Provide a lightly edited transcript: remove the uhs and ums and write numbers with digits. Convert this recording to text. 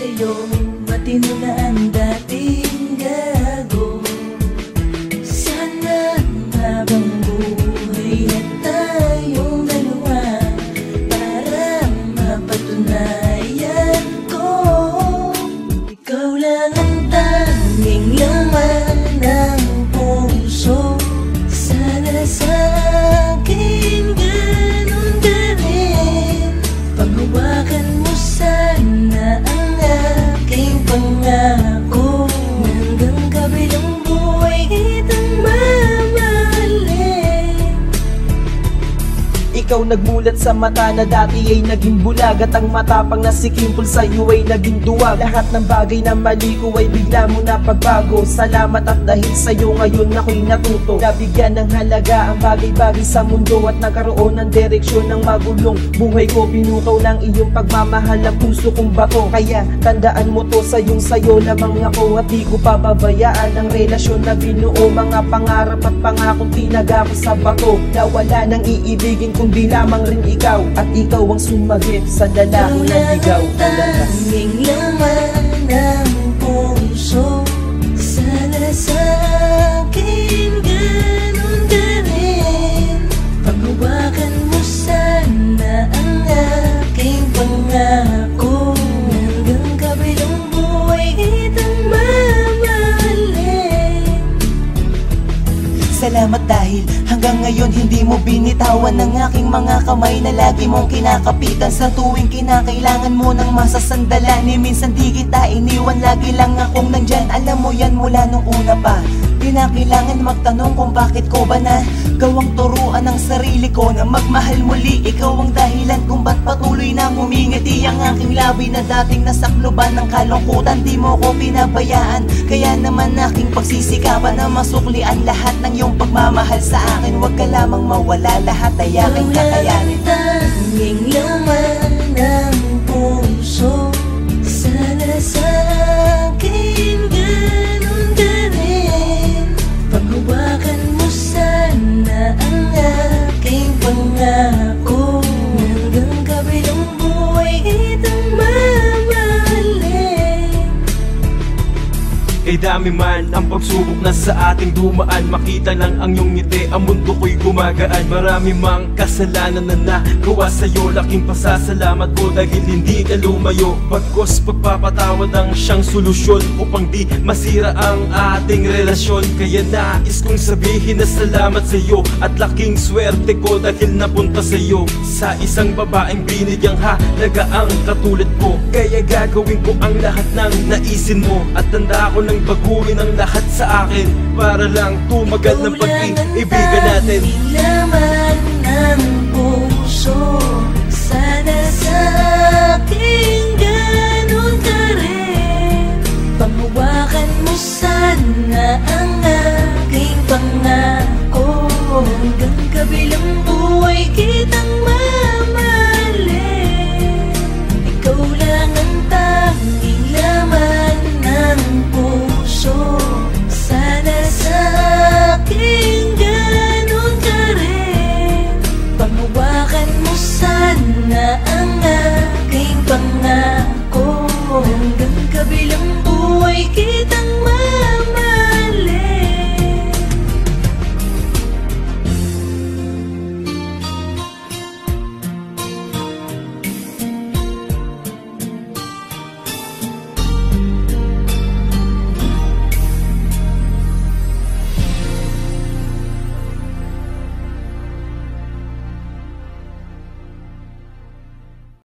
sa'yo, matino na ang dating gago. Sana habang buhay na tayong dalawa, para mapatunayan ko, ikaw lang ang tanging laman ng puso. Sana sa akin ganun ka rin, paghawakan mo sana ang aking pangako. Hanggang kabilang buhay kitang mamahalin. Ikaw nagmulat sa mata na dati ay naging bulag, at ang matapang na si Kimpol sa'yo ay naging duwag. Lahat ng bagay na mali ko ay bigla mo na pagbago. Salamat at dahil sa'yo ngayon ako'y natuto. Nabigyan ng halaga ang bagay-bagay sa mundo, at nagkaroon ng direksyon ng magulong buhay ko. Pinukaw ng iyong pagmamahal ang puso kong bato. Kaya tandaan mo to, sayo lamang ako, at di ko pababayaan ang relasyon na binuo. Mga pangarap at pangakong tinaga ko sa bato, na wala nang iibigin kundi lamang rin ikaw. At ikaw ang sumagip sa lalaking naligaw. Tanging laman ng puso. Sana sa akin ganun ka rin, paghawakan mo sana ang aking pangako. Hanggang kabilang buhay kitang mamahalin. Salamat dahil hanggang ngayon hindi mo binitawan ng aking mga kamay na lagi mong kinakapitan. Sa tuwing kinakailangan mo ng masasandalan, minsan di kita iniwan, lagi lang akong nandyan. Alam mo yan mula nung una pa, di na kailangan magtanong kung bakit ko ba na gawang turuan ng sarili ko na magmahal muli. Ikaw ang dahilan kung ba't patuloy na humingiti ang aking labi na dating nasakluban ng kalungkutan. Di mo ko pinabayaan, kaya naman aking pagsisikapan na masuklian lahat ng iyong pagmamahal sa akin. Huwag ka lamang mawala, lahat ay aking kakayanin. Tanging laman ng puso. Sana sa akin ganun ka rin, paghawakan mo sana ang aking pangako. Hanggang kabilang buhay kitang mamahalin. Kay dami man ang pagsubok na sa ating dumaan, makita lang ang iyong ngiti, ang mundo ko'y gumagaan. Marami mang kasalanan na nagawa sa'yo, laking pasasalamat ko dahil hindi ka lumayo. Pagkos pagpapatawad ang siyang solusyon upang di masira ang ating relasyon. Kaya nais kong sabihin na salamat sa'yo, at laking swerte ko dahil napunta sa'yo. Sa isang babaeng binigyang halaga ang katulad ko, kaya gagawin ko ang lahat ng naisin mo. At tanda ko ng baguhin ang lahat sa akin, para lang tumagal ng pag-iibigan natin. Laman ng puso.